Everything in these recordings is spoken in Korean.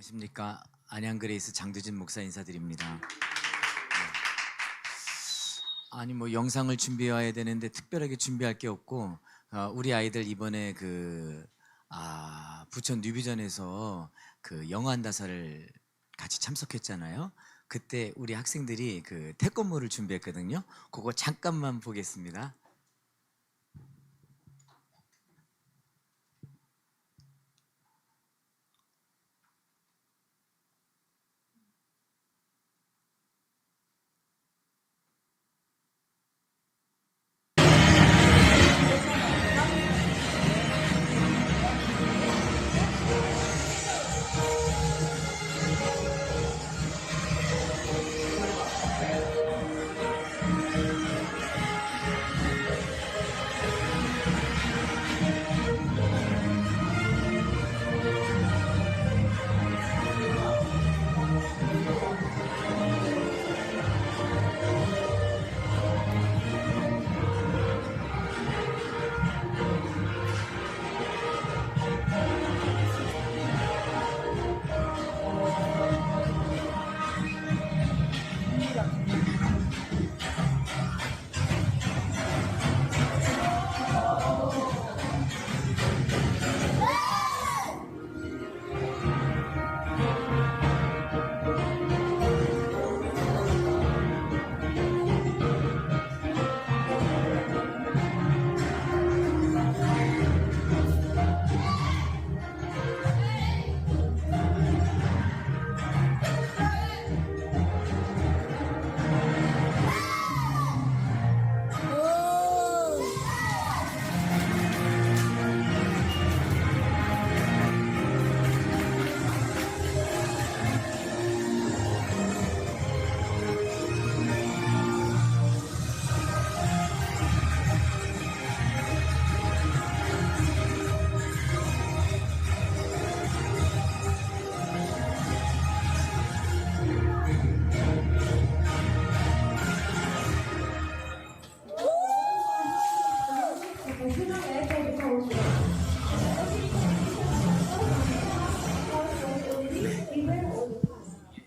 안녕하십니까. 안양그레이스 장두진 목사 인사드립니다. 아니 뭐 영상을 준비해 와야 되는데 특별하게 준비할 게 없고 우리 아이들 이번에 부천 뉴비전에서 그 영어한다사를 같이 참석했잖아요. 그때 우리 학생들이 그 태권무를 준비했거든요. 그거 잠깐만 보겠습니다.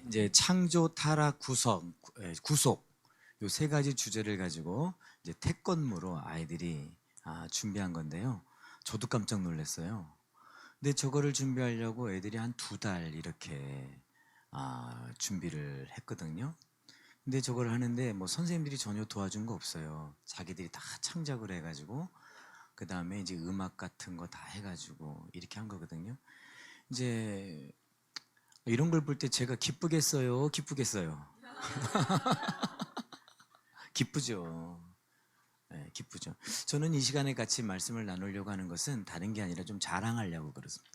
이제 창조, 타락, 구속 요 세 가지 주제를 가지고 이제 태권무로 아이들이 준비한 건데요. 저도 깜짝 놀랐어요. 근데 저거를 준비하려고 애들이 한 2달 이렇게 준비를 했거든요. 근데 저걸 하는데 뭐 선생님들이 전혀 도와준 거 없어요. 자기들이 다 창작을 해가지고 그 다음에 이제 음악 같은 거 다 해가지고 이렇게 한 거거든요. 이제 이런 걸 볼 때 제가 기쁘겠어요? 기쁘겠어요? 기쁘죠. 네, 기쁘죠. 저는 이 시간에 같이 말씀을 나누려고 하는 것은 다른 게 아니라 좀 자랑하려고 그렇습니다.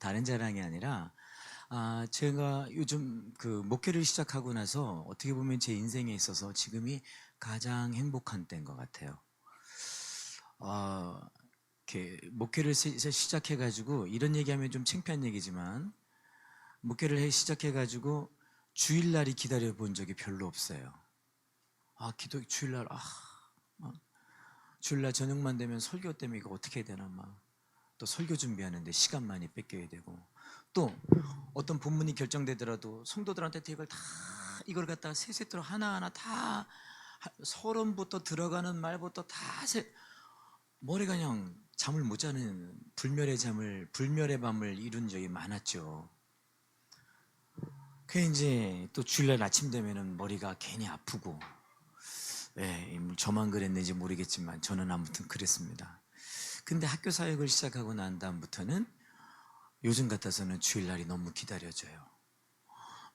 다른 자랑이 아니라 제가 요즘 그 목회를 시작하고 나서 어떻게 보면 제 인생에 있어서 지금이 가장 행복한 때인 것 같아요. 이렇게 목회를 시작해가지고 이런 얘기하면 좀 창피한 얘기지만 목회를 시작해가지고 주일날이 기다려 본 적이 별로 없어요. 주일날 저녁만 되면 설교 때문에 이거 어떻게 해야 되나 또 설교 준비하는데 시간 많이 뺏겨야 되고 또 어떤 본문이 결정되더라도 성도들한테 이걸 갖다가 세세토록 하나하나 다 서론부터 들어가는 말부터 머리가 그냥 잠을 못 자는 불멸의 밤을 이룬 적이 많았죠. 그 이제 또 주일날 아침 되면은 머리가 괜히 아프고, 저만 그랬는지 모르겠지만 저는 아무튼 그랬습니다. 근데 학교 사역을 시작하고 난 다음부터는 요즘 같아서는 주일날이 너무 기다려져요.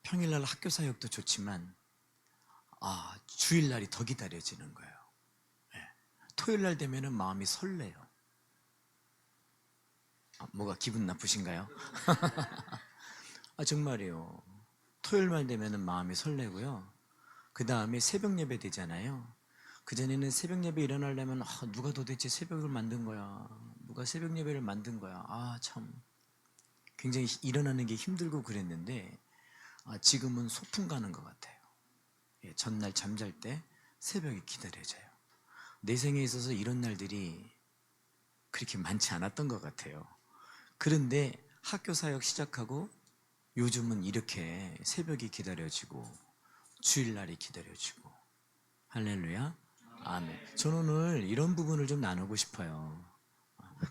평일날 학교 사역도 좋지만 주일날이 더 기다려지는 거예요. 토요일날 되면은 마음이 설레요. 뭐가 기분 나쁘신가요? 정말이에요. 토요일만 되면은 마음이 설레고요. 그 다음에 새벽 예배 되잖아요. 그전에는 새벽 예배 일어나려면 누가 도대체 새벽을 만든 거야? 누가 새벽 예배를 만든 거야? 참 굉장히 일어나는 게 힘들고 그랬는데 지금은 소풍 가는 것 같아요. 전날 잠잘 때 새벽이 기다려져요. 내 생에 있어서 이런 날들이 그렇게 많지 않았던 것 같아요. 그런데 학교 사역 시작하고 요즘은 이렇게 새벽이 기다려지고 주일날이 기다려지고. 할렐루야. 아멘. 저는 오늘 이런 부분을 좀 나누고 싶어요.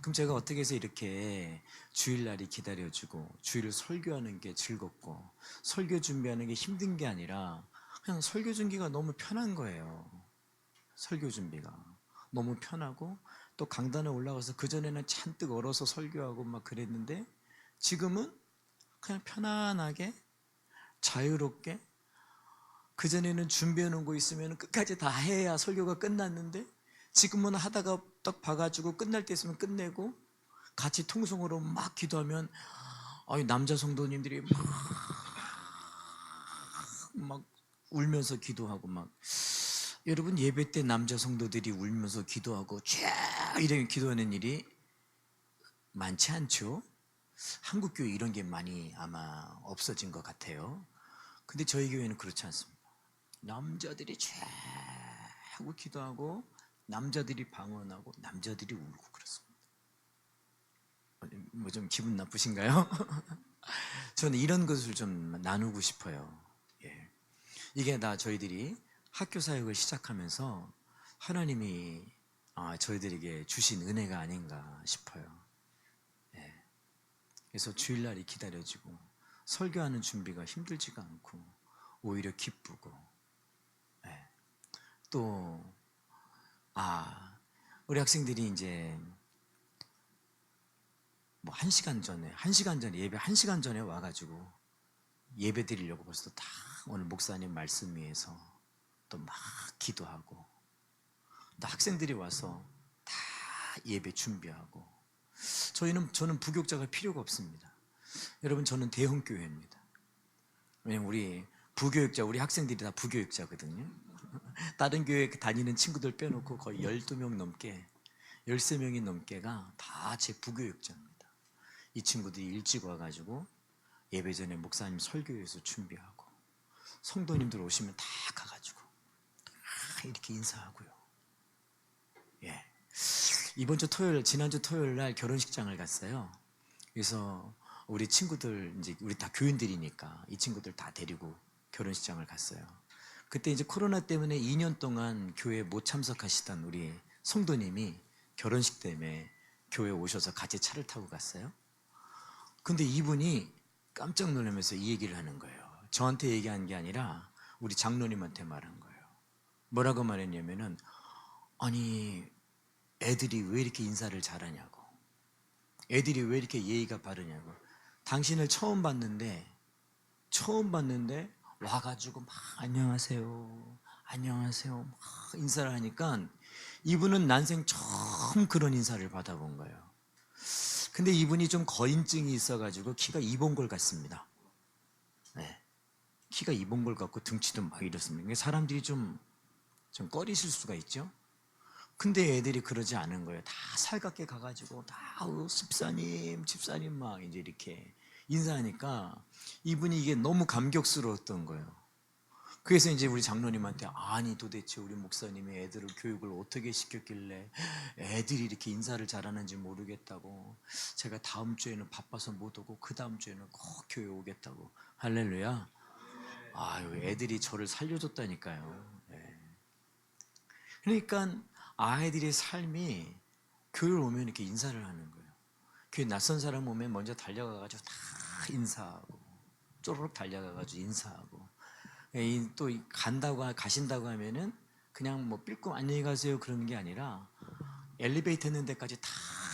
그럼 제가 어떻게 해서 이렇게 주일날이 기다려지고 주일을 설교하는 게 즐겁고 설교 준비하는 게 힘든 게 아니라 그냥 설교 준비가 너무 편한 거예요. 설교 준비가 너무 편하고, 또 강단에 올라가서 그전에는 잔뜩 얼어서 설교하고 막 그랬는데 지금은 그냥 편안하게 자유롭게, 그전에는 준비해 놓은 거 있으면 끝까지 다 해야 설교가 끝났는데 지금은 하다가 딱 봐가지고 끝날 때 있으면 끝내고 같이 통성으로 막 기도하면 남자 성도님들이 막 울면서 기도하고 막. 여러분, 예배 때 남자 성도들이 울면서 기도하고 쫙 이렇게 기도하는 일이 많지 않죠? 한국 교회 이런 게 많이 아마 없어진 것 같아요. 근데 저희 교회는 그렇지 않습니다. 남자들이 쫙 하고 기도하고 남자들이 방언하고 남자들이 울고 그렇습니다. 뭐 좀 기분 나쁘신가요? 저는 이런 것을 좀 나누고 싶어요. 예. 이게 다 저희들이 학교 사역을 시작하면서 하나님이 저희들에게 주신 은혜가 아닌가 싶어요. 예. 그래서 주일날이 기다려지고 설교하는 준비가 힘들지가 않고 오히려 기쁘고. 예. 또 우리 학생들이 이제 뭐 1시간 전에 예배 1시간 전에 와가지고 예배 드리려고 벌써 다 오늘 목사님 말씀 위해서 또 막 기도하고, 또 학생들이 와서 다 예배 준비하고. 저는 부교육자가 필요가 없습니다. 여러분, 저는 대형 교회입니다. 왜냐면 우리 학생들이 다 부교육자거든요. 다른 교회 다니는 친구들 빼놓고 거의 12명 넘게, 13명이 넘게가 다 제 부교육자입니다. 이 친구들이 일찍 와가지고 예배 전에 목사님 설교에서 준비하고, 성도님들 오시면 다 가가지고 다 이렇게 인사하고요. 예. 지난주 토요일 날 결혼식장을 갔어요. 그래서 우리 친구들, 이제 우리 다 교인들이니까 이 친구들 다 데리고 결혼식장을 갔어요. 그때 이제 코로나 때문에 2년 동안 교회에 못 참석하시던 우리 성도님이 결혼식 때문에 교회에 오셔서 같이 차를 타고 갔어요. 근데 이분이 깜짝 놀라면서 이 얘기를 하는 거예요. 저한테 얘기한 게 아니라 우리 장로님한테 말한 거예요. 뭐라고 말했냐면은, 아니, 애들이 왜 이렇게 인사를 잘하냐고, 애들이 왜 이렇게 예의가 바르냐고. 당신을 처음 봤는데 와가지고 막 안녕하세요, 안녕하세요 막 인사를 하니까 이분은 난생 처음 그런 인사를 받아본 거예요. 근데 이분이 좀 거인증이 있어가지고 키가 이봉골 같습니다. 네. 키가 이봉골 같고 등치도 막 이렇습니다. 그러니까 사람들이 좀 꺼리실 수가 있죠. 근데 애들이 그러지 않은 거예요. 다 살갑게 가가지고 다 집사님 막 이제 이렇게 인사하니까 이분이 이게 너무 감격스러웠던 거예요. 그래서 이제 우리 장로님한테, 아니 도대체 우리 목사님이 애들을 교육을 어떻게 시켰길래 애들이 이렇게 인사를 잘하는지 모르겠다고, 제가 다음 주에는 바빠서 못 오고 그 다음 주에는 꼭 교회 오겠다고. 할렐루야. 애들이 저를 살려줬다니까요. 예. 그러니까 아이들의 삶이 교회 오면 이렇게 인사를 하는 거예요. 교회 낯선 사람 오면 먼저 달려가가지고 다 인사하고, 쪼르륵 달려가가지고 인사하고, 또 가신다고 하면은 그냥 뭐 삘끔 안녕히 가세요 그러는 게 아니라 엘리베이터 있는 데까지 다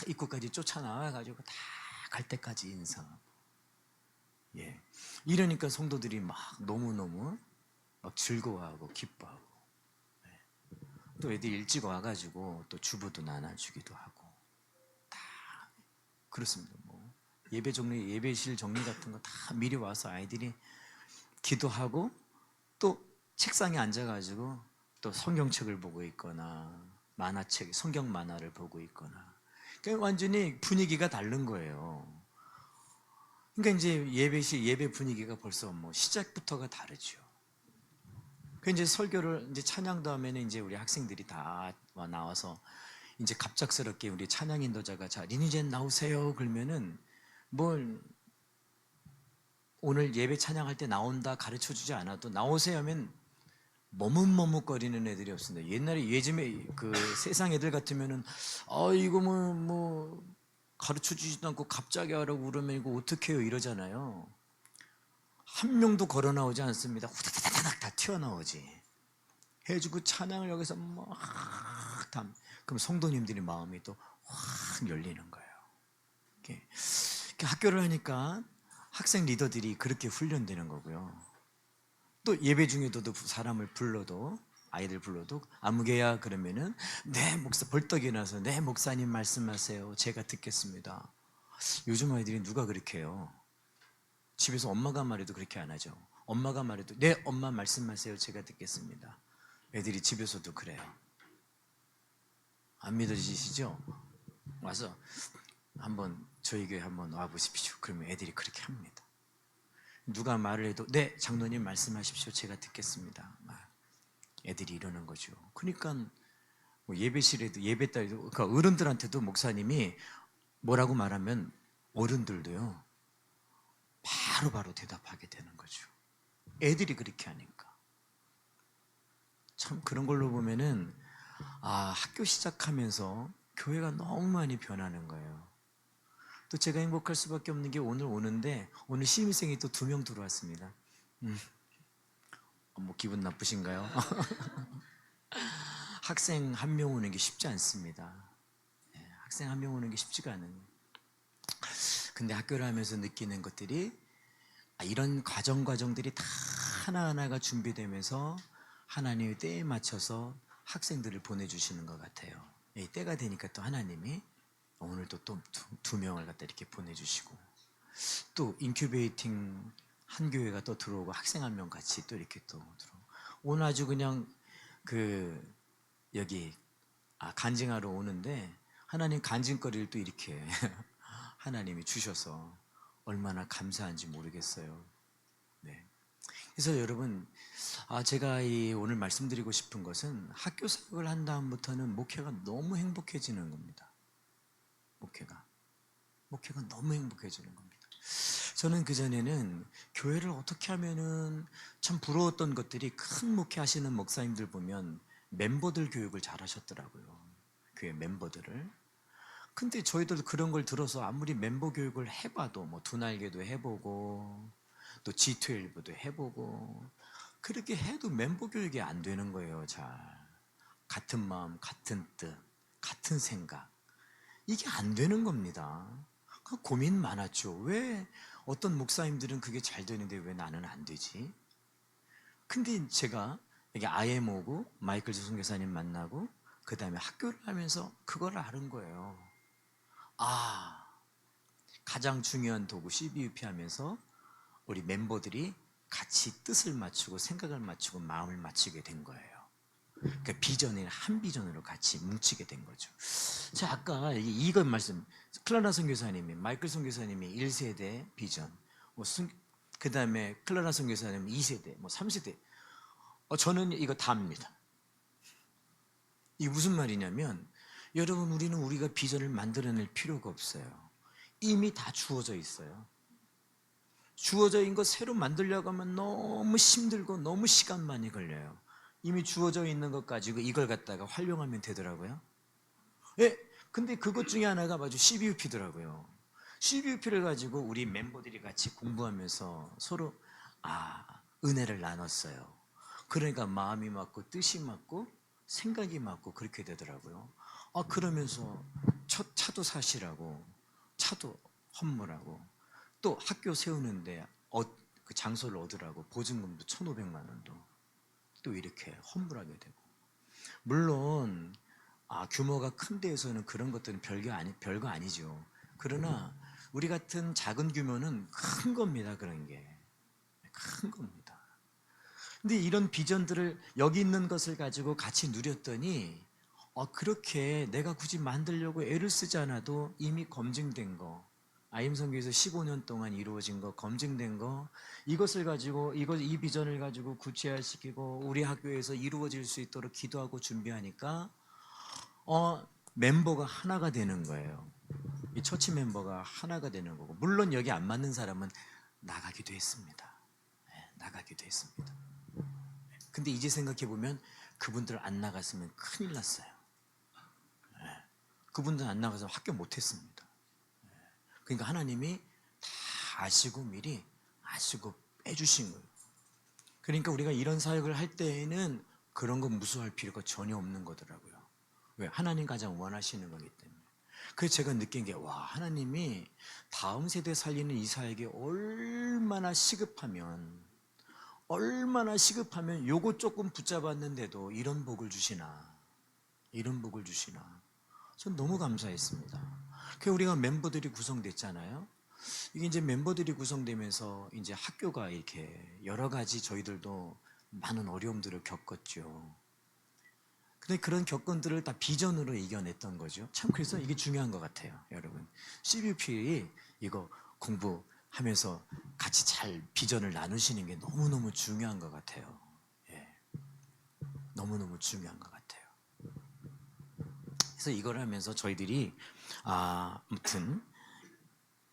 입구까지 쫓아나와가지고 다 갈 때까지 인사하고. 예. 이러니까 성도들이 막 너무너무 막 즐거워하고 기뻐하고. 또 애들이 일찍 와가지고 또 주부도 나눠주기도 하고 다 그렇습니다. 뭐 예배실 정리 같은 거 다 미리 와서 아이들이 기도하고, 또 책상에 앉아가지고 또 성경책을 보고 있거나 성경 만화를 보고 있거나. 그러니까 완전히 분위기가 다른 거예요. 그러니까 이제 예배 분위기가 벌써 뭐 시작부터가 다르죠. 그 이제 설교를 이제 찬양도 하면 이제 우리 학생들이 다 나와서 이제 갑작스럽게 우리 찬양 인도자가 자 리니젠 나오세요 그러면은 뭘 오늘 예배 찬양할 때 나온다 가르쳐 주지 않아도 나오세요 하면 머뭇머뭇거리는 애들이 없습니다. 옛날에 예전에 그 세상 애들 같으면은 이거 뭐 가르쳐 주지도 않고 갑자기 하라고 그러면 이거 어떻게 해요 이러잖아요. 한 명도 걸어 나오지 않습니다. 후다다다닥 다 튀어나오지. 해주고 찬양을 여기서 그럼 성도님들의 마음이 또 확 열리는 거예요. 이렇게 학교를 하니까 학생 리더들이 그렇게 훈련되는 거고요. 또 예배 중에도 사람을 불러도 아이들 불러도 아무개야 그러면은 네 목사 벌떡 일어나서 네 목사님 말씀하세요. 제가 듣겠습니다. 요즘 아이들이 누가 그렇게 해요? 집에서 엄마가 말해도 그렇게 안 하죠. 엄마가 말해도 네 엄마 말씀하세요. 제가 듣겠습니다. 애들이 집에서도 그래요. 안 믿어지시죠? 와서 한번 저희 교회 한번 와 보십시오. 그러면 애들이 그렇게 합니다. 누가 말을 해도 네 장로님 말씀하십시오. 제가 듣겠습니다. 애들이 이러는 거죠. 그러니까 뭐 예배실에도 예배따리도 그러니까 어른들한테도 목사님이 뭐라고 말하면 어른들도요 바로 대답하게 되는 거죠. 애들이 그렇게 하니까. 참 그런 걸로 보면은 학교 시작하면서 교회가 너무 많이 변하는 거예요. 또 제가 행복할 수밖에 없는 게 오늘 오는데 오늘 신입생이 또 2명 들어왔습니다. 뭐 기분 나쁘신가요? 학생 1명 오는 게 쉽지 않습니다. 학생 1명 오는 게 쉽지가 않은. 근데 학교를 하면서 느끼는 것들이 이런 과정들이 다 하나하나가 준비되면서 하나님의 때에 맞춰서 학생들을 보내주시는 것 같아요. 때가 되니까 또 하나님이 오늘도 또 2명을 갖다 이렇게 보내주시고 또 인큐베이팅 한 교회가 또 들어오고 학생 1명 같이 또 이렇게 또 들어오고 오늘 아주 그냥 여기 간증하러 오는데 하나님 간증거리를 또 이렇게 하나님이 주셔서 얼마나 감사한지 모르겠어요. 네. 그래서 여러분 제가 오늘 말씀드리고 싶은 것은 학교 사역을 한 다음부터는 목회가 너무 행복해지는 겁니다. 목회가 너무 행복해지는 겁니다. 저는 그전에는 교회를 어떻게 하면은 참 부러웠던 것들이 큰 목회하시는 목사님들 보면 멤버들 교육을 잘 하셨더라고요. 교회 멤버들을. 근데 저희들 그런 걸 들어서 아무리 멤버 교육을 해봐도 뭐 두날개도 해보고 또 G12도 해보고 그렇게 해도 멤버 교육이 안 되는 거예요. 잘 같은 마음, 같은 뜻, 같은 생각 이게 안 되는 겁니다. 고민 많았죠. 왜 어떤 목사님들은 그게 잘 되는데 왜 나는 안 되지? 근데 제가 여기 IMO고 마이클 선교사님 만나고 그 다음에 학교를 하면서 그걸 아는 거예요. 가장 중요한 도구 CBUP 하면서 우리 멤버들이 같이 뜻을 맞추고 생각을 맞추고 마음을 맞추게 된 거예요. 그러니까 비전을 한 비전으로 같이 뭉치게 된 거죠. 자, 아까 이건 말씀 클라라 선교사님이 마이클 선교사님이 1세대 비전, 그 다음에 클라라 선교사님 2세대, 3세대. 저는 이거 다 합니다. 이게 무슨 말이냐면 여러분 우리는 우리가 비전을 만들어낼 필요가 없어요. 이미 다 주어져 있어요. 주어져 있는 거 새로 만들려고 하면 너무 힘들고 너무 시간 많이 걸려요. 이미 주어져 있는 것 가지고 이걸 갖다가 활용하면 되더라고요. 근데 그것 중에 하나가 아주 CBUP더라고요. CBUP를 가지고 우리 멤버들이 같이 공부하면서 서로 은혜를 나눴어요. 그러니까 마음이 맞고 뜻이 맞고 생각이 맞고 그렇게 되더라고요. 그러면서 차도 사시라고 차도 헌물하고 또 학교 세우는데 그 장소를 얻으라고 보증금도 1,500만 원도 또 이렇게 헌물하게 되고 물론 규모가 큰 데에서는 그런 것들은 별거 아니죠. 그러나 우리 같은 작은 규모는 큰 겁니다. 그런 게 큰 겁니다. 근데 이런 비전들을 여기 있는 것을 가지고 같이 누렸더니 그렇게 내가 굳이 만들려고 애를 쓰지 않아도 이미 검증된 거 아임성교에서 15년 동안 이루어진 거 검증된 거 이것을 가지고 이 비전을 가지고 구체화시키고 우리 학교에서 이루어질 수 있도록 기도하고 준비하니까 멤버가 하나가 되는 거예요. 이 처치 멤버가 하나가 되는 거고 물론 여기 안 맞는 사람은 나가기도 했습니다. 나가기도 했습니다. 근데 이제 생각해 보면 그분들 안 나갔으면 큰일 났어요. 그분들 안 나가서 학교 못 했습니다. 그러니까 하나님이 다 아시고 미리 아시고 빼주신 거예요. 그러니까 우리가 이런 사역을 할 때에는 그런 거 무서워할 필요가 전혀 없는 거더라고요. 왜? 하나님 가장 원하시는 거기 때문에. 그래서 제가 느낀 게, 와, 하나님이 다음 세대 살리는 이 사역이 얼마나 시급하면 요거 조금 붙잡았는데도 이런 복을 주시나. 전 너무 감사했습니다. 그 우리가 멤버들이 구성됐잖아요. 이게 이제 멤버들이 구성되면서 이제 학교가 이렇게 여러 가지 저희들도 많은 어려움들을 겪었죠. 근데 그런 겪은들을 다 비전으로 이겨냈던 거죠. 참 그래서 이게 중요한 것 같아요, 여러분. CBP 이거 공부하면서 같이 잘 비전을 나누시는 게 너무너무 중요한 것 같아요. 예. 너무너무 중요한 것 같아요. 그래서 이걸 하면서 저희들이 아무튼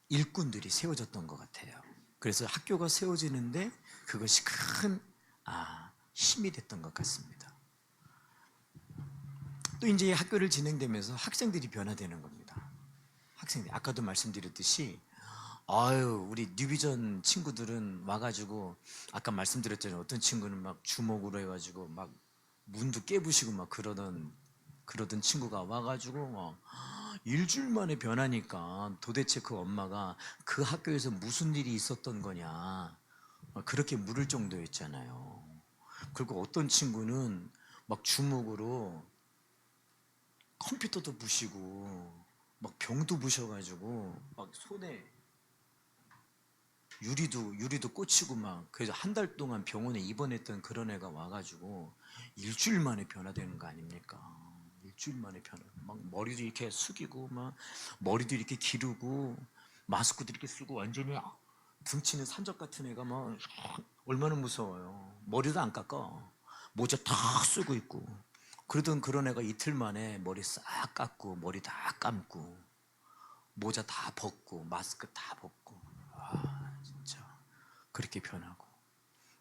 일꾼들이 세워졌던 것 같아요. 그래서 학교가 세워지는데 그것이 큰 힘이 됐던 것 같습니다. 또 이제 학교를 진행되면서 학생들이 변화되는 겁니다. 학생들, 아까도 말씀드렸듯이 우리 뉴비전 친구들은 와가지고 아까 말씀드렸잖아요. 어떤 친구는 막 주먹으로 해가지고 막 문도 깨부시고 막 그러던 친구가 와가지고 막 일주일 만에 변하니까 도대체 그 엄마가 그 학교에서 무슨 일이 있었던 거냐 그렇게 물을 정도였잖아요. 그리고 어떤 친구는 막 주먹으로 컴퓨터도 부시고 막 병도 부셔가지고 막 손에 유리도 꽂히고 막 그래서 한 달 동안 병원에 입원했던 그런 애가 와가지고 일주일 만에 변화되는 거 아닙니까? 일주일 만에 막 머리도 이렇게 숙이고 막 머리도 이렇게 기르고 마스크도 이렇게 쓰고 완전히 등치는 산적 같은 애가 막 얼마나 무서워요. 머리도 안 깎아. 모자 다 쓰고 있고 그러던 그런 애가 이틀 만에 머리 싹 깎고 머리 다 감고 모자 다 벗고 마스크 다 벗고 진짜 그렇게 변하고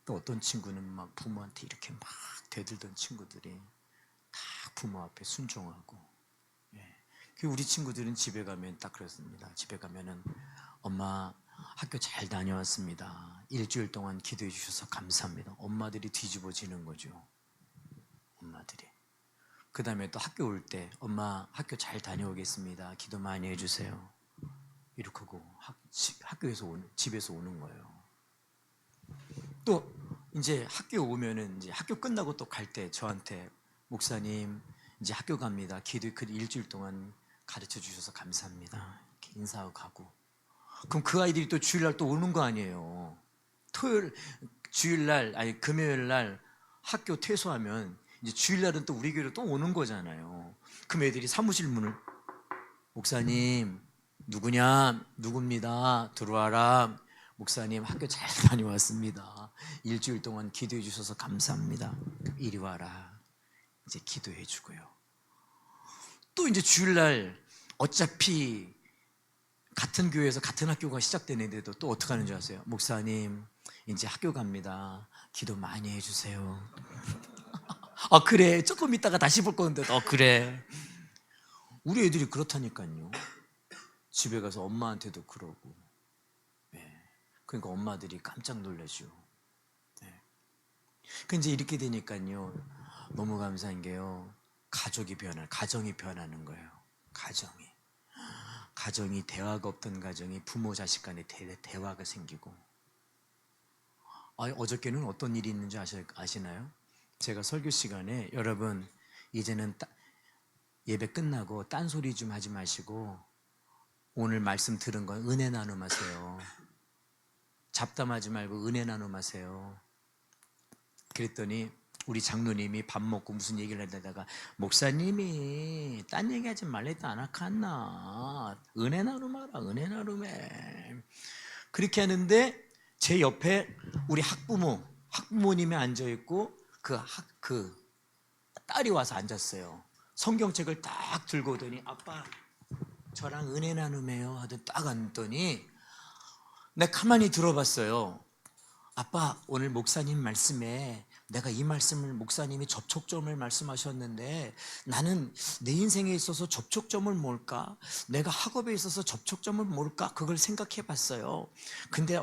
또 어떤 친구는 막 부모한테 이렇게 막 대들던 친구들이 다 부모 앞에 순종하고 우리 친구들은 집에 가면 딱 그렇습니다. 집에 가면은 엄마 학교 잘 다녀왔습니다. 일주일 동안 기도해 주셔서 감사합니다. 엄마들이 뒤집어지는 거죠. 엄마들이. 그 다음에 또 학교 올 때 엄마 학교 잘 다녀오겠습니다. 기도 많이 해주세요. 이렇게 하고 학교에서 집에서 오는 거예요. 또 이제 학교 오면은 이제 학교 끝나고 또 갈 때 저한테 목사님 이제 학교 갑니다. 기도 그 일주일 동안 가르쳐 주셔서 감사합니다. 이렇게 인사하고 가고. 그럼 그 아이들이 또 주일날 또 오는 거 아니에요. 금요일 날 학교 퇴소하면 이제 주일날은 또 우리 교회로 또 오는 거잖아요. 그럼 애들이 사무실 문을 목사님 누구냐? 누굽니다. 들어와라. 목사님 학교 잘 다녀왔습니다. 일주일 동안 기도해 주셔서 감사합니다. 이리 와라. 이제 기도해 주고요. 또 이제 주일날 어차피 같은 교회에서 같은 학교가 시작되는데도 또 어떻게 하는 줄 아세요? 목사님 이제 학교 갑니다. 기도 많이 해주세요. 그래 조금 있다가 다시 볼 건데 그래. 우리 애들이 그렇다니까요. 집에 가서 엄마한테도 그러고. 그러니까 엄마들이 깜짝 놀라죠. 근데 이제 이렇게 되니까요 너무 감사한 게요 가정이 변하는 거예요. 가정이 대화가 없던 가정이 부모 자식 간에 대화가 생기고. 어저께는 어떤 일이 있는지 아시나요? 제가 설교 시간에 여러분 이제는 예배 끝나고 딴소리 좀 하지 마시고 오늘 말씀 들은 건 은혜 나눔하세요. 잡담하지 말고 은혜 나눔하세요. 그랬더니 우리 장로님이 밥 먹고 무슨 얘기를 하다가 목사님이 딴 얘기하지 말랬다 안 하겠나 은혜 나눔하라 은혜 나눔해 그렇게 하는데 제 옆에 우리 학부모님이 앉아있고 그 딸이 와서 앉았어요. 성경책을 딱 들고 오더니 아빠 저랑 은혜 나눔해요 하더니 딱 앉더니 내가 가만히 들어봤어요. 아빠, 오늘 목사님 말씀에 내가 이 말씀을 목사님이 접촉점을 말씀하셨는데 나는 내 인생에 있어서 접촉점을 뭘까? 내가 학업에 있어서 접촉점을 뭘까? 그걸 생각해 봤어요. 근데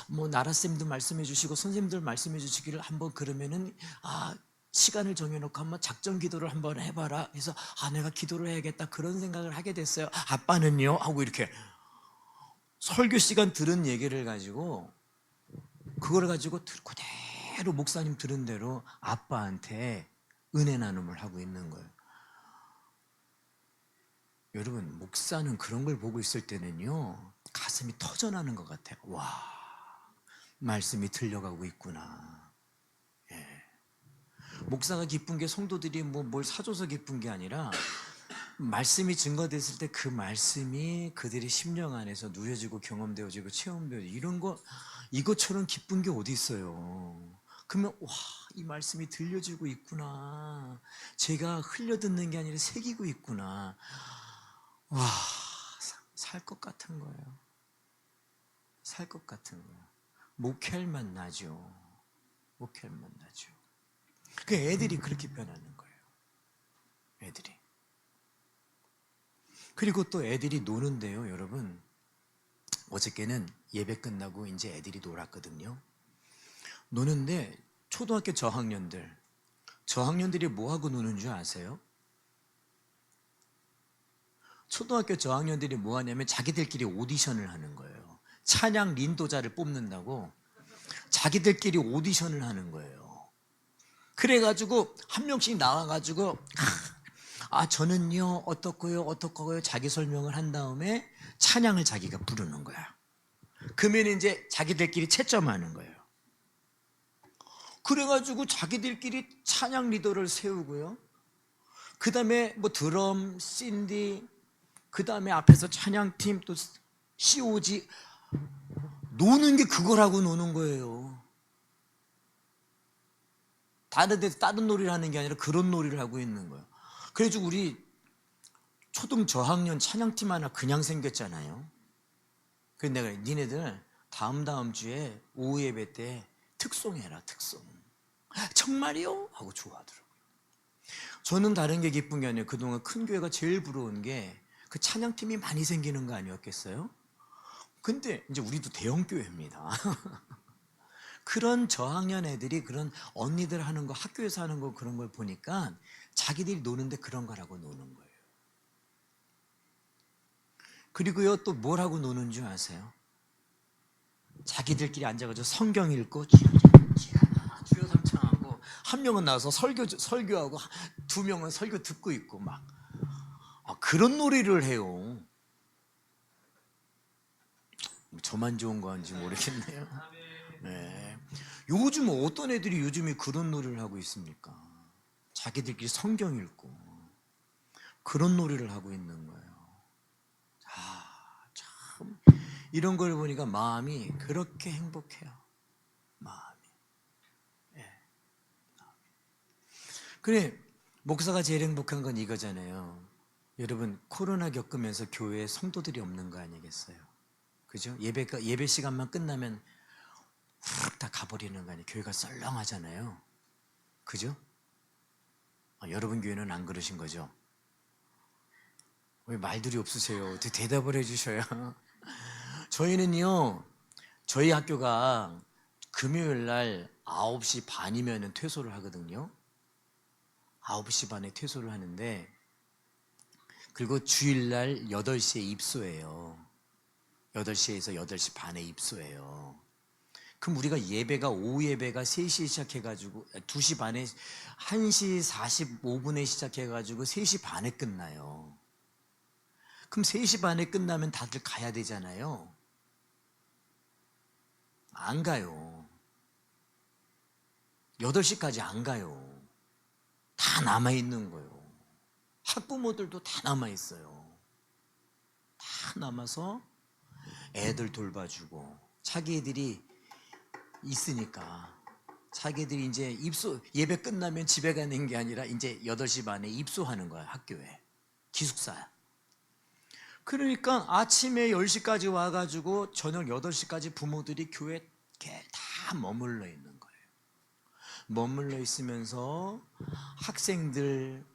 뭐 나라쌤도 말씀해 주시고 선생님들 말씀해 주시기를 한번 그러면은 시간을 정해놓고 한번 작전 기도를 한번 해봐라. 그래서 내가 기도를 해야겠다 그런 생각을 하게 됐어요. 아빠는요? 하고 이렇게 설교 시간 들은 얘기를 가지고 그걸 가지고 그대로 목사님 들은 대로 아빠한테 은혜 나눔을 하고 있는 거예요. 여러분, 목사는 그런 걸 보고 있을 때는요 가슴이 터져나는 것 같아요. 와, 말씀이 들려가고 있구나. 예. 목사가 기쁜 게 성도들이 뭘 사줘서 기쁜 게 아니라 말씀이 증거됐을 때 그 말씀이 그들의 심령 안에서 누려지고 경험되어지고 체험되어지고 이런 거, 이것처럼 기쁜 게 어디 있어요. 그러면 와, 이 말씀이 들려지고 있구나, 제가 흘려듣는 게 아니라 새기고 있구나. 와, 살 것 같은 거예요. 살 것 같은 거예요. 목회할 맛 나죠. 목회할 맛 나죠. 그 애들이 그렇게 변하는 거예요. 애들이. 그리고 또 애들이 노는데요, 여러분. 어저께는 예배 끝나고 이제 애들이 놀았거든요. 노는데 초등학교 저학년들이 뭐 하고 노는 줄 아세요? 초등학교 저학년들이 뭐 하냐면 자기들끼리 오디션을 하는 거예요. 찬양 린도자를 뽑는다고 자기들끼리 오디션을 하는 거예요. 그래가지고 한 명씩 나와가지고 저는요 어떻고요 자기 설명을 한 다음에 찬양을 자기가 부르는 거야. 그러면 이제 자기들끼리 채점하는 거예요. 그래가지고 자기들끼리 찬양 리더를 세우고요, 그 다음에 뭐 드럼, 신디, 그 다음에 앞에서 찬양팀, 또 COG, 노는 게 그거라고 노는 거예요. 다른 데서 다른 놀이를 하는 게 아니라 그런 놀이를 하고 있는 거예요. 그래서 우리 초등 저학년 찬양팀 하나 그냥 생겼잖아요. 그래서 내가 니네들 다음 주에 오후 예배 때 특송해라, 특송. 정말이요? 하고 좋아하더라고요. 저는 다른 게 기쁜 게 아니에요. 그동안 큰 교회가 제일 부러운 게 그 찬양팀이 많이 생기는 거 아니었겠어요? 근데 이제 우리도 대형 교회입니다. 그런 저학년 애들이 그런 언니들 하는 거, 학교에서 하는 거, 그런 걸 보니까 자기들이 노는데 그런 거라고 노는 거예요. 그리고요, 또 뭘 하고 노는 줄 아세요? 자기들끼리 앉아가지고 성경 읽고 주여 삼창하고, 한 명은 나와서 설교하고, 두 명은 설교 듣고 있고 막 그런 놀이를 해요. 저만 좋은 건지 모르겠네요. 네. 요즘 어떤 애들이 요즘에 그런 놀이를 하고 있습니까? 자기들끼리 성경 읽고 그런 놀이를 하고 있는 거예요. 참 이런 걸 보니까 마음이 그렇게 행복해요. 마음이. 예. 그래, 목사가 제일 행복한 건 이거잖아요. 여러분, 코로나 겪으면서 교회에 성도들이 없는 거 아니겠어요? 그죠? 예배 시간만 끝나면 훅 다 가버리는 거 아니에요? 교회가 썰렁하잖아요. 그죠? 여러분 교회는 안 그러신 거죠? 왜 말들이 없으세요? 어떻게 대답을 해주셔야. 저희는요, 저희 학교가 금요일 날 9시 반이면 퇴소를 하거든요. 9시 반에 퇴소를 하는데, 그리고 주일날 8시에 입소해요. 8시에서 8시 반에 입소해요. 그럼 우리가 오후 예배가 3시에 시작해가지고 2시 반에 1시 45분에 시작해가지고 3시 반에 끝나요. 그럼 3시 반에 끝나면 다들 가야 되잖아요. 안 가요. 8시까지 안 가요. 다 남아있는 거예요. 학부모들도 다 남아있어요. 다 남아서 애들 돌봐주고, 자기 애들이 있으니까 자기들이 이제 예배 끝나면 집에 가는 게 아니라 이제 8시 반에 입소하는 거야, 학교에. 기숙사. 그러니까 아침에 10시까지 와가지고 저녁 8시까지 부모들이 교회에 다 머물러 있는 거예요. 머물러 있으면서 학생들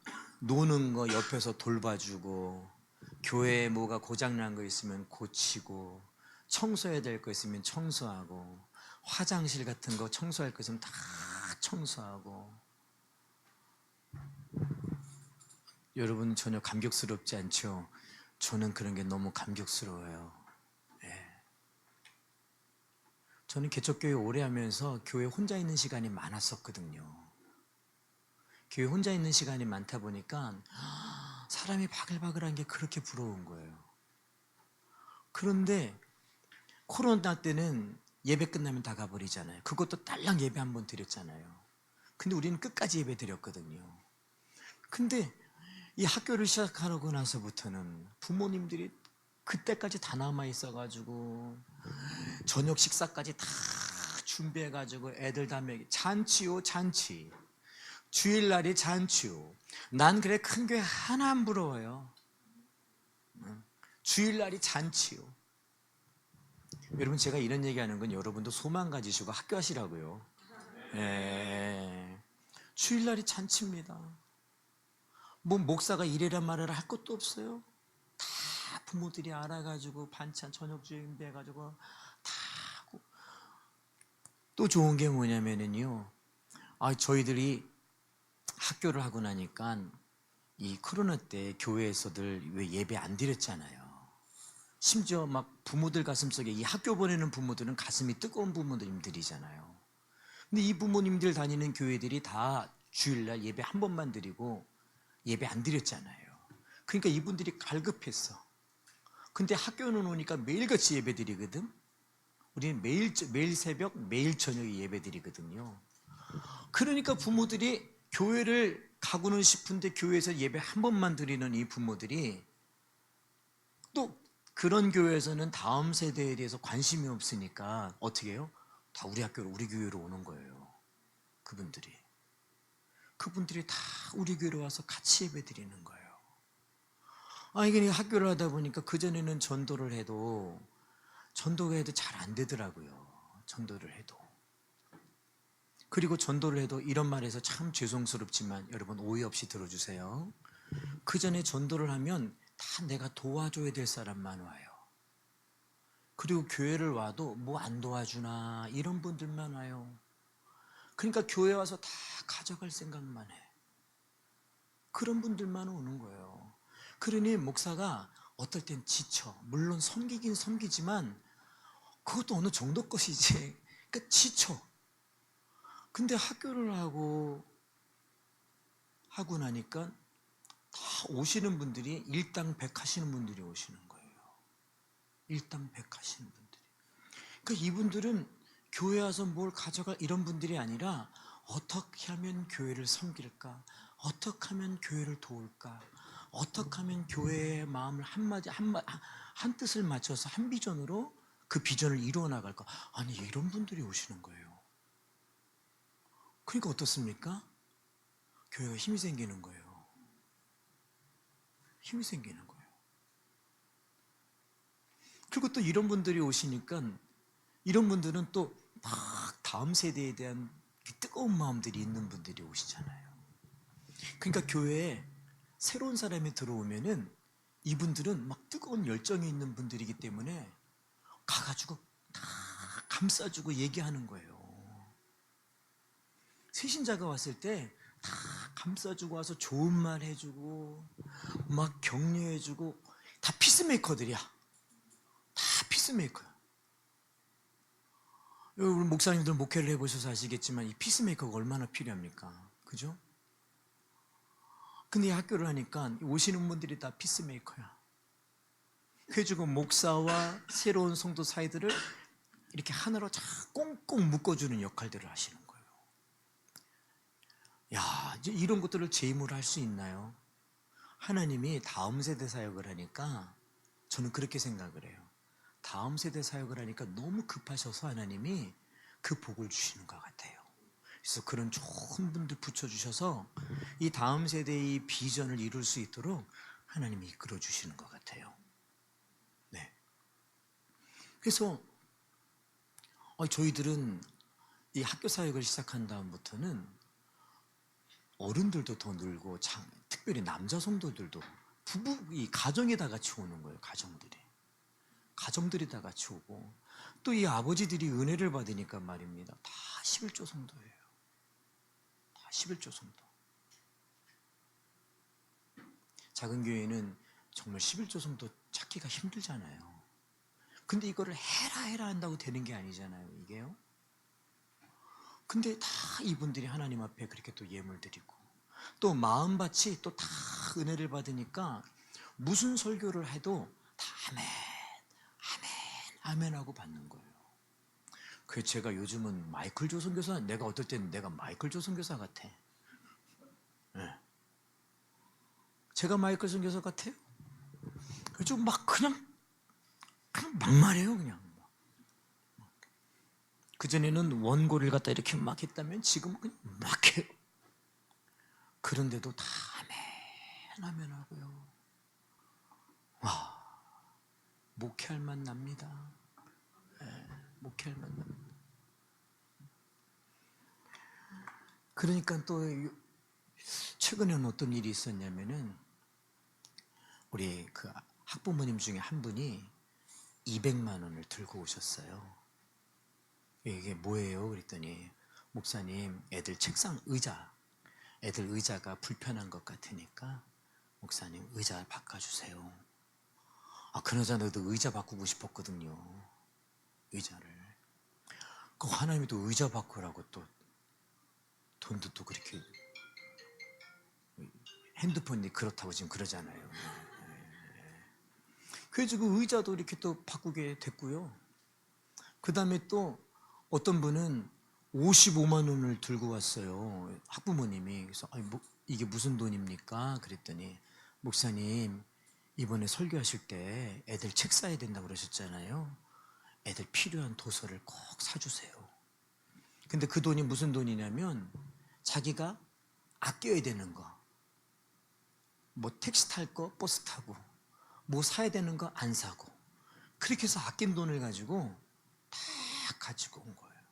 노는 거 옆에서 돌봐주고, 교회에 뭐가 고장난 거 있으면 고치고, 청소해야 될 거 있으면 청소하고, 화장실 같은 거 청소할 거 있으면 다 청소하고. 여러분 전혀 감격스럽지 않죠? 저는 그런 게 너무 감격스러워요. 예. 저는 개척교회 오래 하면서 교회 혼자 있는 시간이 많았었거든요. 교회 혼자 있는 시간이 많다 보니까 사람이 바글바글한 게 그렇게 부러운 거예요. 그런데 코로나 때는 예배 끝나면 다 가버리잖아요. 그것도 딸랑 예배 한 번 드렸잖아요. 근데 우리는 끝까지 예배 드렸거든요. 근데 이 학교를 시작하고 나서부터는 부모님들이 그때까지 다 남아 있어가지고 저녁 식사까지 다 준비해가지고 애들 다 먹이, 잔치요 잔치, 주일날이 잔치요. 난 그래 큰 교회 하나 안 부러워요. 주일날이 잔치요. 여러분 제가 이런 얘기하는 건 여러분도 소망 가지시고 학교하시라고요. 예. 주일날이 잔치입니다. 뭐 목사가 이래라 말해라 할 것도 없어요. 다 부모들이 알아가지고 반찬 저녁 준비해가지고 다 하고. 또 좋은 게 뭐냐면은요, 저희들이 학교를 하고 나니까 이 코로나 때 교회에서들 왜 예배 안 드렸잖아요. 심지어 막 부모들 가슴속에, 이 학교 보내는 부모들은 가슴이 뜨거운 부모님들이잖아요. 근데 이 부모님들 다니는 교회들이 다 주일날 예배 한 번만 드리고 예배 안 드렸잖아요. 그러니까 이분들이 갈급했어. 근데 학교는 오니까 매일같이 예배 드리거든. 우리는 매일 새벽, 매일 저녁에 예배 드리거든요. 그러니까 부모들이 교회를 가고는 싶은데 교회에서 예배 한 번만 드리는 이 부모들이 또 그런 교회에서는 다음 세대에 대해서 관심이 없으니까 어떻게 해요? 다 우리 학교로, 우리 교회로 오는 거예요. 그분들이 다 우리 교회로 와서 같이 예배 드리는 거예요. 이게 학교를 하다 보니까 그전에는 전도를 해도 잘 안 되더라고요. 전도를 해도. 그리고 전도를 해도 이런 말해서 참 죄송스럽지만 여러분 오해 없이 들어주세요. 그전에 전도를 하면 다 내가 도와줘야 될 사람만 와요. 그리고 교회를 와도 뭐 안 도와주나 이런 분들만 와요. 그러니까 교회 와서 다 가져갈 생각만 해. 그런 분들만 오는 거예요. 그러니 목사가 어떨 땐 지쳐. 물론 섬기긴 섬기지만 그것도 어느 정도 것이지. 그러니까 지쳐. 근데 학교를 하고 나니까 다 오시는 분들이 일당백 하시는 분들이 오시는 거예요. 일당백 하시는 분들이. 그러니까 이분들은 교회 와서 뭘 가져갈 이런 분들이 아니라 어떻게 하면 교회를 섬길까? 어떻게 하면 교회를 도울까? 어떻게 하면 교회의 마음을 한 뜻을 맞춰서 한 비전으로 그 비전을 이루어 나갈까? 아니 이런 분들이 오시는 거예요. 그러니까 어떻습니까? 교회가 힘이 생기는 거예요. 힘이 생기는 거예요. 그리고 또 이런 분들이 오시니까 이런 분들은 또 막 다음 세대에 대한 뜨거운 마음들이 있는 분들이 오시잖아요. 그러니까 교회에 새로운 사람이 들어오면은 이분들은 막 뜨거운 열정이 있는 분들이기 때문에 가가지고 다 감싸주고 얘기하는 거예요. 새신자가 왔을 때 다 감싸주고 와서 좋은 말 해주고 막 격려해주고. 다 피스메이커들이야. 다 피스메이커야. 우리 목사님들 목회를 해보셔서 아시겠지만 이 피스메이커가 얼마나 필요합니까? 그죠? 근데 이 학교를 하니까 오시는 분들이 다 피스메이커야. 그래가지고 목사와 새로운 성도 사이들을 이렇게 하나로 다 꽁꽁 묶어주는 역할들을 하시는 거예요. 야, 이제 이런 것들을 제 힘으로 할 수 있나요? 하나님이 다음 세대 사역을 하니까 저는 그렇게 생각을 해요. 다음 세대 사역을 하니까 너무 급하셔서 하나님이 그 복을 주시는 것 같아요. 그래서 그런 좋은 분들 붙여주셔서 이 다음 세대의 비전을 이룰 수 있도록 하나님이 이끌어 주시는 것 같아요. 그래서 저희들은 이 학교 사역을 시작한 다음부터는 어른들도 더 늘고, 특별히 남자 성도들도 부부, 이 가정이 다 같이 오는 거예요. 가정들이 다 같이 오고, 또 이 아버지들이 은혜를 받으니까 말입니다. 다 11조 성도예요. 다 11조 성도. 작은 교회는 정말 11조 성도 찾기가 힘들잖아요. 근데 이거를 해라 한다고 되는 게 아니잖아요, 이게요. 근데 다 이분들이 하나님 앞에 그렇게 또 예물 드리고, 또 마음밭이 또 다 은혜를 받으니까 무슨 설교를 해도 다 아멘, 아멘, 아멘 하고 받는 거예요. 그래서 제가 요즘은 마이클 조 선교사, 내가 어떨 때는 내가 마이클 조 선교사 같아. 네. 제가 마이클 선교사 같아요? 요즘 막 그냥 막말해요, 그냥. 그전에는 원고를 갖다 이렇게 막 했다면 지금은 그냥 막 해요. 그런데도 다 아멘 하고요. 와, 목회할 만 납니다. 목회할 만 납니다. 그러니까 또 최근에는 어떤 일이 있었냐면은, 우리 그 학부모님 중에 한 분이 200만 원을 들고 오셨어요. 이게 뭐예요? 그랬더니, 목사님, 애들 의자가 불편한 것 같으니까 목사님 의자 바꿔주세요. 그나저나 너도 의자 바꾸고 싶었거든요. 의자를. 그 하나님이 또 의자 바꾸라고 또 돈도 또 그렇게, 핸드폰이 그렇다고 지금 그러잖아요. 그래서 그 의자도 이렇게 또 바꾸게 됐고요. 그 다음에 또 어떤 분은 55만 원을 들고 왔어요. 학부모님이. 그래서 이게 무슨 돈입니까? 그랬더니, 목사님, 이번에 설교하실 때 애들 책 사야 된다고 그러셨잖아요. 애들 필요한 도서를 꼭 사주세요. 근데 그 돈이 무슨 돈이냐면, 자기가 아껴야 되는 거, 뭐 택시 탈 거 버스 타고, 뭐 사야 되는 거 안 사고, 그렇게 해서 아낀 돈을 가지고 다 가지고 온 거예요.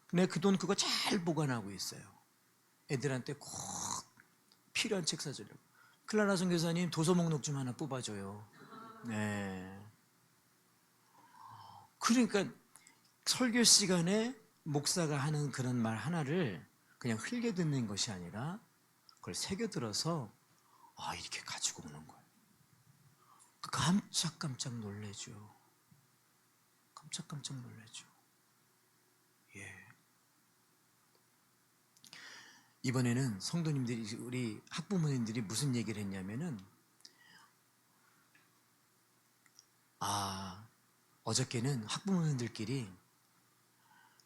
근데 그 돈 그거 잘 보관하고 있어요. 애들한테 꼭 필요한 책 사주려고. 클라라 선교사님, 도서 목록 좀 하나 뽑아줘요. 네. 그러니까 설교 시간에 목사가 하는 그런 말 하나를 그냥 흘려 듣는 것이 아니라 그걸 새겨들어서 이렇게 가지고 오는 거예요. 깜짝 놀래죠. 깜짝 놀래죠. 예. 이번에는 성도님들이, 우리 학부모님들이 무슨 얘기를 했냐면은, 어저께는 학부모님들끼리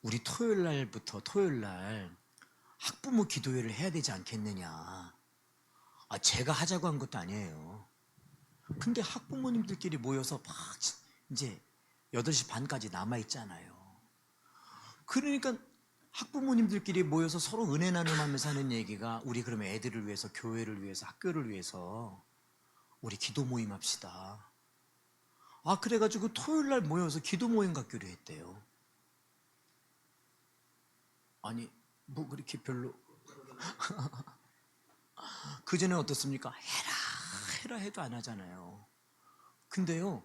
우리 토요일 날 학부모 기도회를 해야 되지 않겠느냐. 제가 하자고 한 것도 아니에요. 근데 학부모님들끼리 모여서 막 이제 8시 반까지 남아있잖아요. 그러니까 학부모님들끼리 모여서 서로 은혜 나눔하면서 하는 얘기가, 우리 그러면 애들을 위해서, 교회를 위해서, 학교를 위해서 우리 기도 모임 합시다. 그래가지고 토요일 날 모여서 기도 모임 갖기로 했대요. 뭐 그렇게 별로. 그전에 어떻습니까? 해라 해도 안 하잖아요. 근데요,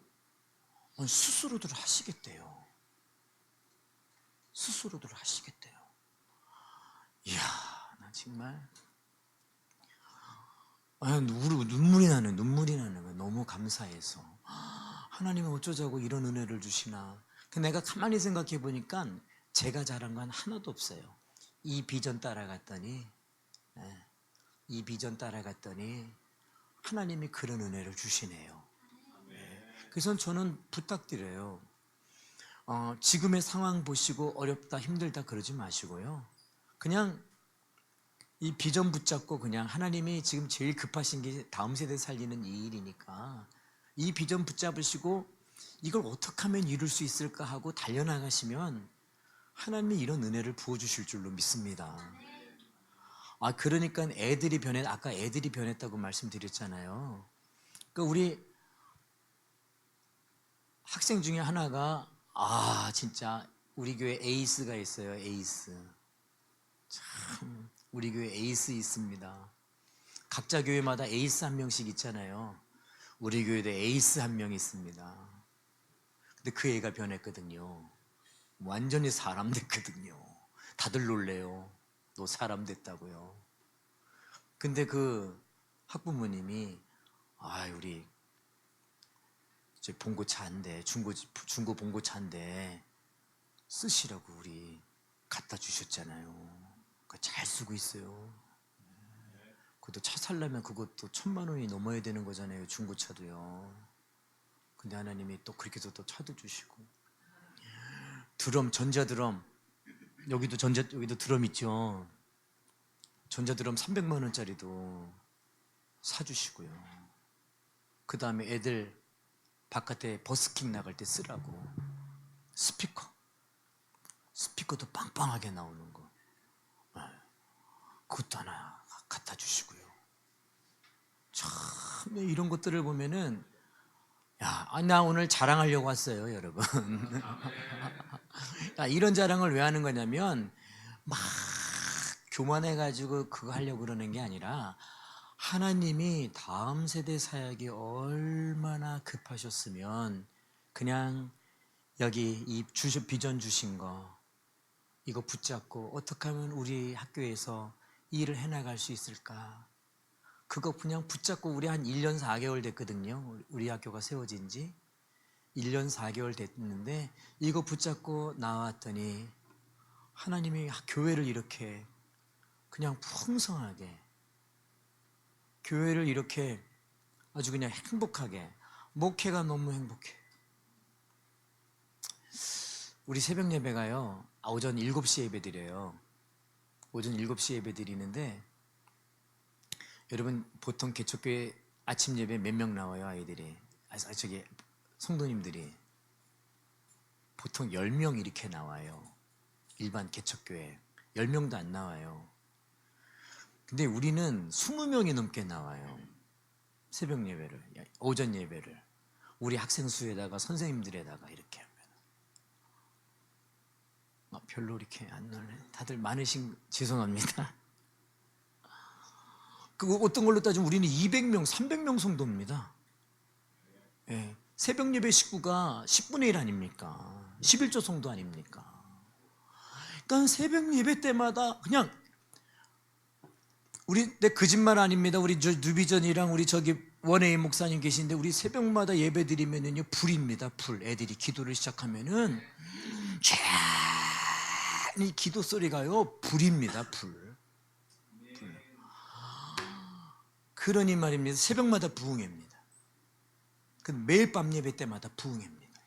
스스로들 하시겠대요. 스스로들 하시겠대요. 이야, 나 정말 눈물이 나는 거예요. 너무 감사해서. 하나님은 어쩌자고 이런 은혜를 주시나. 내가 가만히 생각해 보니까 제가 잘한 건 하나도 없어요. 이 비전 따라갔더니 하나님이 그런 은혜를 주시네요. 그래서 저는 부탁드려요. 지금의 상황 보시고 어렵다, 힘들다 그러지 마시고요. 그냥 이 비전 붙잡고, 그냥 하나님이 지금 제일 급하신 게 다음 세대 살리는 이 일이니까 이 비전 붙잡으시고 이걸 어떻게 하면 이룰 수 있을까 하고 달려나가시면 하나님이 이런 은혜를 부어주실 줄로 믿습니다. 그러니까 아까 애들이 변했다고 말씀드렸잖아요. 그러니까 우리 학생 중에 하나가 진짜 우리 교회 에이스가 있어요. 에이스. 참 우리 교회 에이스 있습니다. 각자 교회마다 에이스 한 명씩 있잖아요. 우리 교회도 에이스 한 명 있습니다. 근데 그 애가 변했거든요. 완전히 사람 됐거든요. 다들 놀래요. 너 사람 됐다고요. 근데 그 학부모님이 우리 이제 봉고차인데 중고 봉고차인데 쓰시라고 우리 갖다 주셨잖아요. 그거 잘 쓰고 있어요. 그것도 차 살려면 그것도 1,000만 원이 넘어야 되는 거잖아요. 중고차도요. 근데 하나님이 또 그렇게 해서 또 차도 주시고, 드럼, 전자드럼, 여기도 드럼 있죠. 전자드럼 300만 원짜리도 사주시고요. 그 다음에 애들 바깥에 버스킹 나갈 때 쓰라고 스피커도 빵빵하게 나오는 거, 그것도 하나 갖다 주시고요. 참 이런 것들을 보면은 나 오늘 자랑하려고 왔어요, 여러분. 이런 자랑을 왜 하는 거냐면 막 교만해가지고 그거 하려고 그러는 게 아니라, 하나님이 다음 세대 사역이 얼마나 급하셨으면 그냥 여기 이 비전 주신 거 이거 붙잡고 어떻게 하면 우리 학교에서 일을 해나갈 수 있을까, 그거 그냥 붙잡고 우리 한 1년 4개월 됐거든요. 우리 학교가 세워진 지 1년 4개월 됐는데 이거 붙잡고 나왔더니 하나님이 교회를 이렇게 그냥 풍성하게, 교회를 이렇게 아주 그냥 행복하게, 목회가 너무 행복해. 우리 새벽 예배가요, 오전 7시 예배 드려요. 오전 7시 예배 드리는데, 여러분 보통 개척교회 아침 예배 몇 명 나와요? 아이들이, 저기 성도님들이 보통 10명 이렇게 나와요. 일반 개척교회 10명도 안 나와요. 근데 우리는 20명이 넘게 나와요. 새벽 예배를, 오전 예배를 우리 학생 수에다가 선생님들에다가 이렇게 하면 별로 이렇게 안 놀래. 다들 많으신, 죄송합니다. 그 어떤 걸로 따지면 우리는 200명, 300명 성도입니다. 예, 새벽 예배 식구가 10분의 1 아닙니까? 11조 성도 아닙니까? 그러니까 새벽 예배 때마다 그냥 내 거짓말 아닙니다. 우리 뉴비전이랑 우리 저기 원혜인 목사님 계신데, 우리 새벽마다 예배 드리면은요 불입니다. 불. 애들이 기도를 시작하면은 이 기도 소리가요 불입니다. 불. 그러니 말입니다. 새벽마다 부흥회입니다. 매일 밤 예배 때마다 부흥회입니다.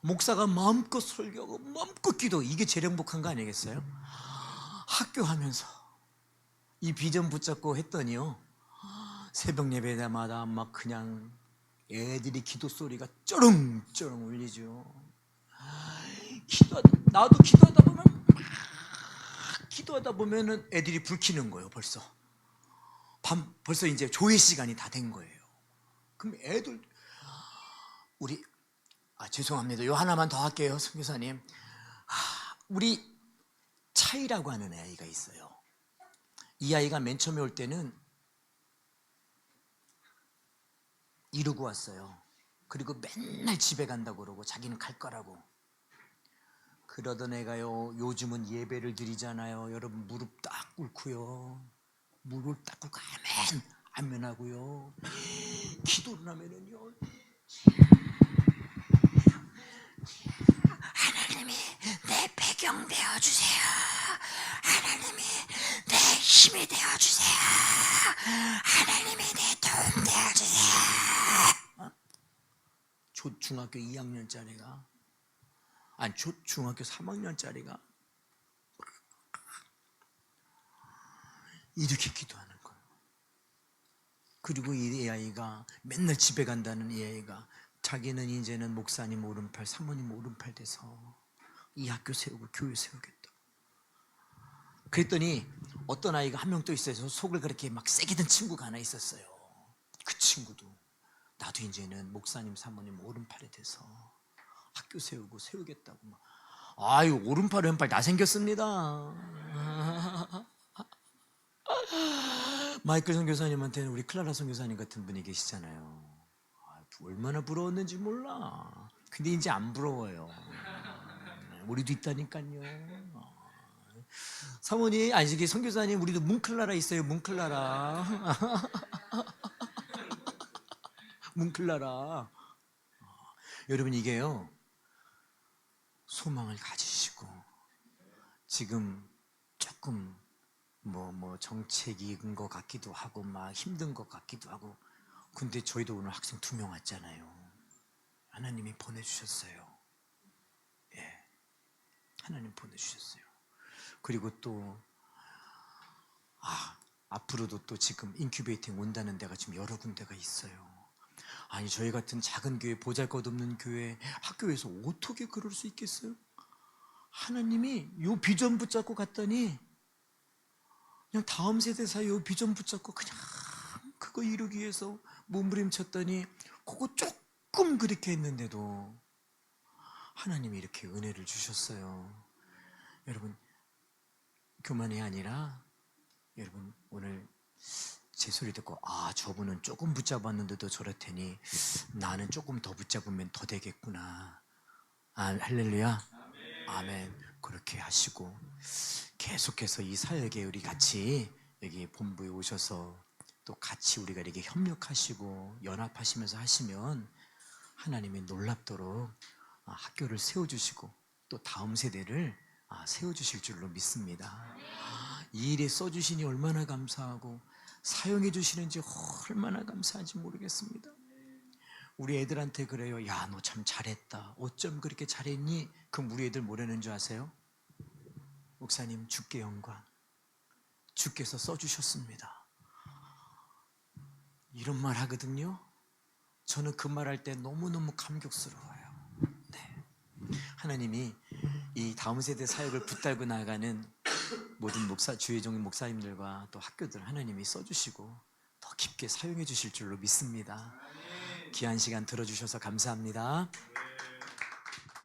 목사가 마음껏 설교하고 마음껏 기도, 이게 제일 행복한 거 아니겠어요? 학교 하면서 이 비전 붙잡고 했더니요, 새벽 예배 때마다 막 그냥 애들이 기도 소리가 쩌렁쩌렁 울리죠. 나도 기도하다 보면은 애들이 불 켜는 거예요. 벌써 이제 조회 시간이 다 된 거예요. 그럼 애들, 죄송합니다. 요 하나만 더 할게요, 선교사님. 우리 차이라고 하는 아이가 있어요. 이 아이가 맨 처음에 올 때는 이러고 왔어요. 그리고 맨날 집에 간다고 그러고 자기는 갈 거라고. 그러던 애가요, 요즘은 예배를 드리잖아요. 여러분 무릎 딱 꿇고요, 무릎 딱 꿇고 아멘 하고요, 기도를 하면은요, 하나님이 내 배경 되어주세요, 하나님이 내 힘이 되어주세요, 하나님이 내 도움 되어주세요. 중학교 2학년짜리가, 중학교 3학년짜리가 이렇게 기도하는 거예요. 그리고 이 아이가 맨날 집에 간다는 이 아이가, 자기는 이제는 목사님 오른팔, 사모님 오른팔 돼서 이 학교 세우고 교회 세우겠다. 그랬더니 어떤 아이가 한 명 또 있어요. 속을 그렇게 막 세게 든 친구가 하나 있었어요. 그 친구도 나도 이제는 목사님 사모님 오른팔에 대서 학교 세우겠다고 막. 아유, 오른팔 왼팔 다 생겼습니다. 마이클 선교사님한테는 우리 클라라 선교사님 같은 분이 계시잖아요. 얼마나 부러웠는지 몰라. 근데 이제 안 부러워요. 우리도 있다니까요. 사모님, 아니 저기 선교사님, 우리도 뭉클라라 있어요. 뭉클라라. 뭉클라라. 여러분, 이게요, 소망을 가지시고 지금 조금 정책인 것 같기도 하고 막 힘든 것 같기도 하고, 근데 저희도 오늘 학생 2명 왔잖아요. 하나님이 보내주셨어요. 예, 하나님 보내주셨어요. 그리고 또 앞으로도 또 지금 인큐베이팅 온다는 데가 지금 여러 군데가 있어요. 아니, 저희 같은 작은 교회, 보잘것없는 교회, 학교에서 어떻게 그럴 수 있겠어요? 하나님이 요 비전 붙잡고 갔더니 그냥 다음 세대 사이에 요 비전 붙잡고 그냥 그거 이루기 위해서 몸부림쳤더니 그거 조금 그렇게 했는데도 하나님이 이렇게 은혜를 주셨어요. 여러분, 교만이 아니라 여러분 오늘 제 소리 듣고 저분은 조금 붙잡았는데도 저렇다니 나는 조금 더 붙잡으면 더 되겠구나. 할렐루야. 아멘. 그렇게 하시고 계속해서 이 사역에 우리 같이 여기 본부에 오셔서 또 같이 우리가 이렇게 협력하시고 연합하시면서 하시면 하나님이 놀랍도록 학교를 세워주시고 또 다음 세대를 세워주실 줄로 믿습니다. 이 일에 써주시니 얼마나 감사하고 사용해 주시는지 얼마나 감사한지 모르겠습니다. 우리 애들한테 그래요. 야, 너 참 잘했다. 어쩜 그렇게 잘했니? 그럼 우리 애들 뭐라는 줄 아세요? 목사님, 주께 영광. 주께서 써주셨습니다. 이런 말 하거든요. 저는 그 말 할 때 너무너무 감격스러워요. 네. 하나님이 이 다음 세대 사역을 붙들고 나가는 모든 주의종 목사님들과 또 학교들 하나님이 써주시고 더 깊게 사용해 주실 줄로 믿습니다. 귀한 시간 들어주셔서 감사합니다.